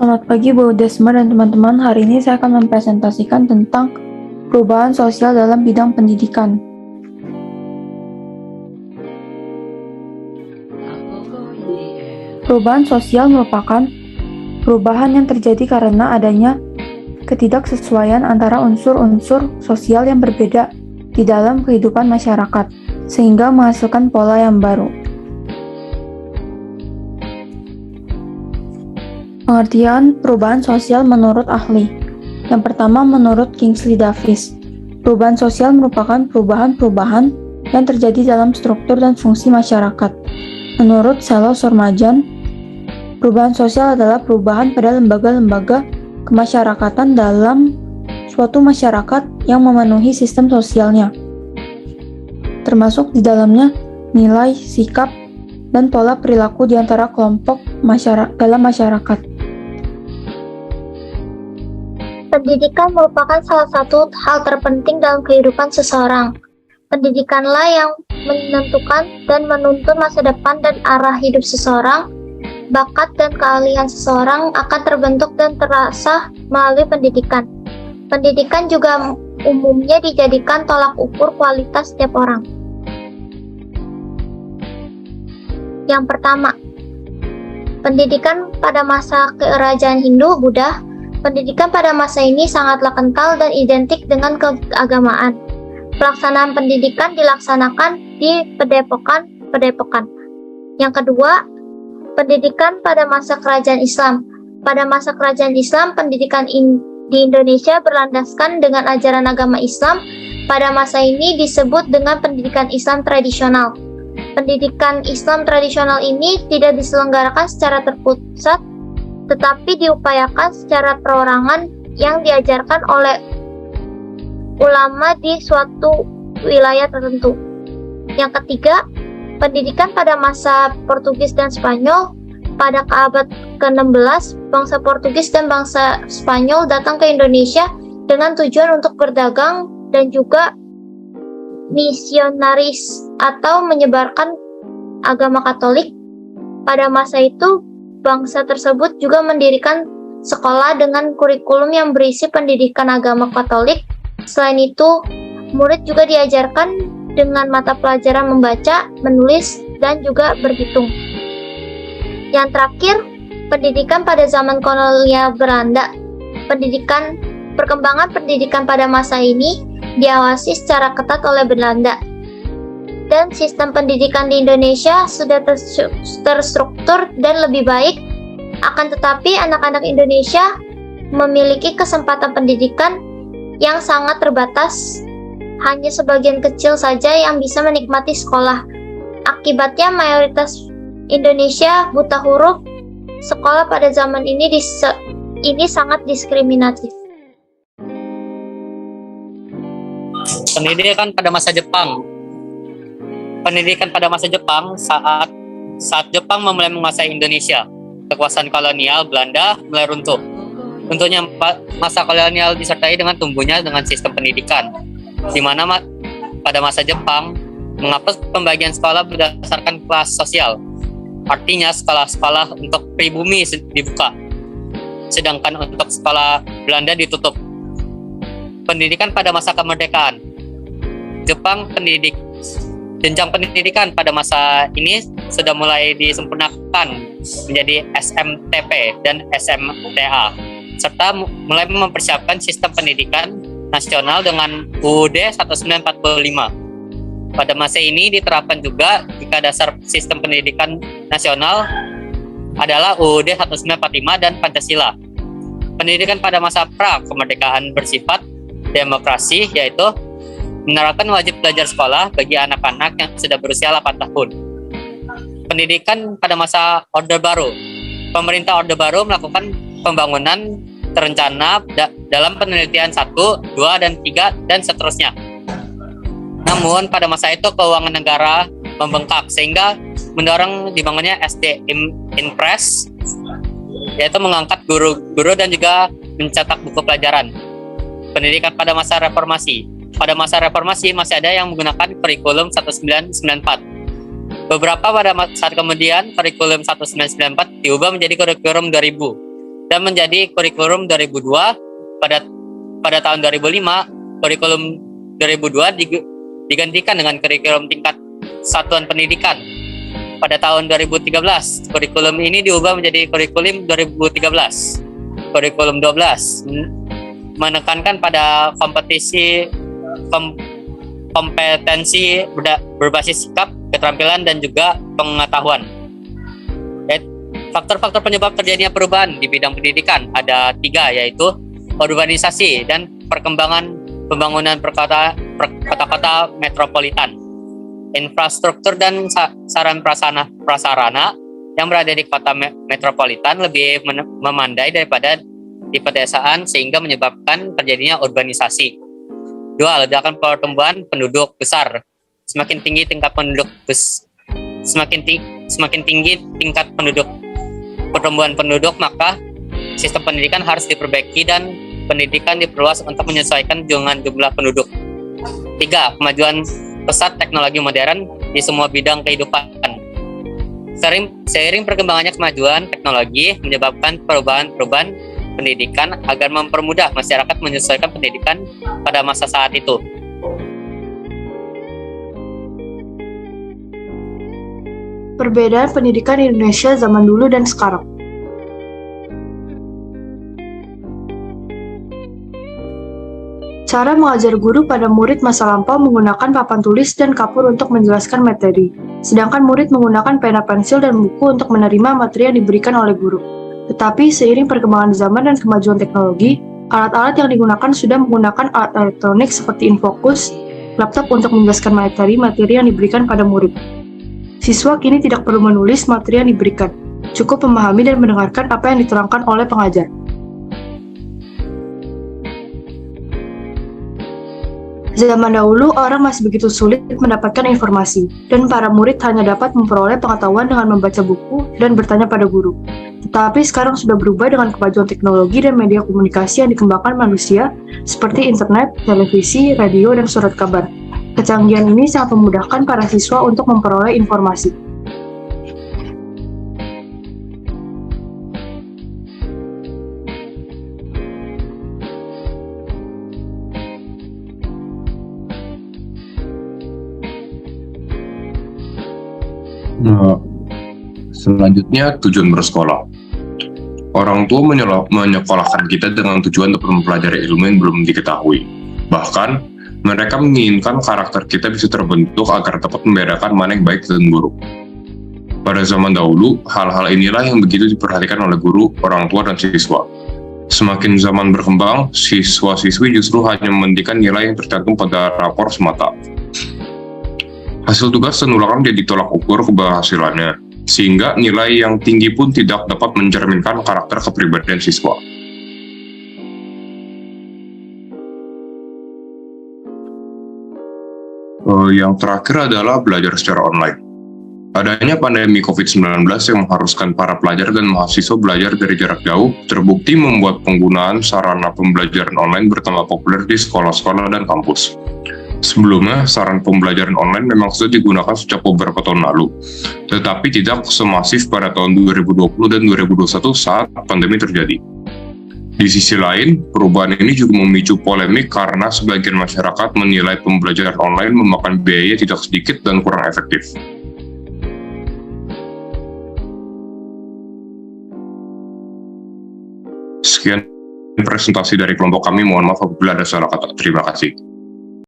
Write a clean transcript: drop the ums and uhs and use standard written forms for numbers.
Selamat pagi Bu Desma dan teman-teman. Hari ini saya akan mempresentasikan tentang perubahan sosial dalam bidang pendidikan. Perubahan sosial merupakan perubahan yang terjadi karena adanya ketidaksesuaian antara unsur-unsur sosial yang berbeda di dalam kehidupan masyarakat, sehingga menghasilkan pola yang baru. Pengertian perubahan sosial menurut ahli. Yang pertama, menurut Kingsley Davis, perubahan sosial merupakan perubahan-perubahan yang terjadi dalam struktur dan fungsi masyarakat. Menurut Selo Sormajan, perubahan sosial adalah perubahan pada lembaga-lembaga kemasyarakatan dalam suatu masyarakat yang memenuhi sistem sosialnya, termasuk di dalamnya nilai, sikap, dan pola perilaku di antara kelompok dalam masyarakat. Pendidikan merupakan salah satu hal terpenting dalam kehidupan seseorang. Pendidikanlah yang menentukan dan menuntun masa depan dan arah hidup seseorang. Bakat dan keahlian seseorang akan terbentuk dan terasah melalui pendidikan. Pendidikan juga umumnya dijadikan tolak ukur kualitas setiap orang. Yang pertama, pendidikan pada masa kerajaan Hindu-Buddha. Pendidikan pada masa ini sangatlah kental dan identik dengan keagamaan. Pelaksanaan pendidikan dilaksanakan di padepokan. Yang kedua, pendidikan pada masa kerajaan Islam. Pada masa kerajaan Islam, pendidikan di Indonesia berlandaskan dengan ajaran agama Islam. Pada masa ini disebut dengan pendidikan Islam tradisional. Pendidikan Islam tradisional ini tidak diselenggarakan secara terpusat, tetapi diupayakan secara perorangan yang diajarkan oleh ulama di suatu wilayah tertentu. Yang ketiga, pendidikan pada masa Portugis dan Spanyol. Pada abad ke-16, bangsa Portugis dan bangsa Spanyol datang ke Indonesia dengan tujuan untuk berdagang dan juga misionaris atau menyebarkan agama Katolik. Pada masa itu, bangsa tersebut juga mendirikan sekolah dengan kurikulum yang berisi pendidikan agama Katolik. Selain itu, murid juga diajarkan dengan mata pelajaran membaca, menulis, dan juga berhitung. Yang terakhir, pendidikan pada zaman kolonial Belanda. Perkembangan pendidikan pada masa ini diawasi secara ketat oleh Belanda. Dan sistem pendidikan di Indonesia sudah terstruktur dan lebih baik. Akan tetapi anak-anak Indonesia memiliki kesempatan pendidikan yang sangat terbatas. Hanya sebagian kecil saja yang bisa menikmati sekolah. Akibatnya mayoritas Indonesia buta huruf. Sekolah pada zaman ini sangat diskriminatif. Pendidikan pada masa Jepang. Pendidikan pada masa Jepang saat Jepang memulai menguasai Indonesia, kekuasaan kolonial Belanda mulai runtuh. Runtuhnya masa kolonial disertai dengan tumbuhnya dengan sistem pendidikan, di mana pada masa Jepang menghapus pembagian sekolah berdasarkan kelas sosial. Artinya sekolah-sekolah untuk pribumi dibuka, sedangkan untuk sekolah Belanda ditutup. Pendidikan pada masa kemerdekaan. Jenjang pendidikan pada masa ini sudah mulai disempurnakan menjadi SMTP dan SMTA, serta mulai mempersiapkan sistem pendidikan nasional dengan UUD 1945. Pada masa ini diterapkan juga jika dasar sistem pendidikan nasional adalah UUD 1945 dan Pancasila. Pendidikan pada masa pra-kemerdekaan bersifat demokrasi, yaitu menerapkan wajib belajar sekolah bagi anak-anak yang sudah berusia 8 tahun. Pendidikan pada masa Orde Baru. Pemerintah Orde Baru melakukan pembangunan terencana dalam penelitian 1, 2, dan 3, dan seterusnya. Namun pada masa itu keuangan negara membengkak sehingga mendorong dibangunnya SD Impres, yaitu mengangkat guru-guru dan juga mencetak buku pelajaran. Pendidikan pada masa reformasi. Pada masa reformasi masih ada yang menggunakan kurikulum 1994. Beberapa pada saat kemudian kurikulum 1994 diubah menjadi kurikulum 2000. dan menjadi kurikulum 2002. Pada tahun 2005, kurikulum 2002 digantikan dengan kurikulum tingkat satuan pendidikan. Pada tahun 2013, kurikulum ini diubah menjadi kurikulum 2013. Kurikulum 12 menekankan pada kompetensi berbasis sikap, keterampilan, dan juga pengetahuan. Faktor-faktor penyebab terjadinya perubahan di bidang pendidikan ada 3, yaitu urbanisasi dan perkembangan pembangunan kota-kota metropolitan, infrastruktur dan sarana prasarana yang berada di kota metropolitan lebih memandai daripada di pedesaan sehingga menyebabkan terjadinya urbanisasi. 2. Ledakan pertumbuhan penduduk besar. Semakin tinggi tingkat pertumbuhan penduduk, maka sistem pendidikan harus diperbaiki dan pendidikan diperluas untuk menyesuaikan dengan jumlah penduduk. 3. Kemajuan pesat teknologi modern di semua bidang kehidupan. Seiring perkembangannya kemajuan teknologi menyebabkan perubahan pendidikan agar mempermudah masyarakat menyesuaikan pendidikan pada masa saat itu. Perbedaan pendidikan di Indonesia zaman dulu dan sekarang. Cara mengajar guru pada murid masa lampau menggunakan papan tulis dan kapur untuk menjelaskan materi, sedangkan murid menggunakan pena pensil dan buku untuk menerima materi yang diberikan oleh guru. Tetapi seiring perkembangan zaman dan kemajuan teknologi, alat-alat yang digunakan sudah menggunakan alat elektronik seperti infocus, laptop untuk menjelaskan materi-materi yang diberikan pada murid. Siswa kini tidak perlu menulis materi yang diberikan, cukup memahami dan mendengarkan apa yang diterangkan oleh pengajar. Zaman dahulu, orang masih begitu sulit mendapatkan informasi, dan para murid hanya dapat memperoleh pengetahuan dengan membaca buku dan bertanya pada guru. Tetapi sekarang sudah berubah dengan kemajuan teknologi dan media komunikasi yang dikembangkan manusia, seperti internet, televisi, radio, dan surat kabar. Kecanggihan ini sangat memudahkan para siswa untuk memperoleh informasi. Selanjutnya, tujuan bersekolah. Orang tua menyekolahkan kita dengan tujuan untuk mempelajari ilmu yang belum diketahui. Bahkan, mereka menginginkan karakter kita bisa terbentuk agar dapat membedakan mana yang baik dan buruk. Pada zaman dahulu, hal-hal inilah yang begitu diperhatikan oleh guru, orang tua, dan siswa. Semakin zaman berkembang, siswa-siswi justru hanya mementingkan nilai yang tercantum pada rapor semata. Hasil tugas dan ulangan jadi tolak ukur keberhasilannya, sehingga nilai yang tinggi pun tidak dapat mencerminkan karakter kepribadian siswa. Yang terakhir adalah belajar secara online. Adanya pandemi COVID-19 yang mengharuskan para pelajar dan mahasiswa belajar dari jarak jauh, terbukti membuat penggunaan sarana pembelajaran online bertambah populer di sekolah-sekolah dan kampus. Sebelumnya, sarana pembelajaran online memang sudah digunakan sejak beberapa tahun lalu, tetapi tidak semasif pada tahun 2020 dan 2021 saat pandemi terjadi. Di sisi lain, perubahan ini juga memicu polemik karena sebagian masyarakat menilai pembelajaran online memakan biaya tidak sedikit dan kurang efektif. Sekian presentasi dari kelompok kami, mohon maaf apabila ada salah kata. Terima kasih.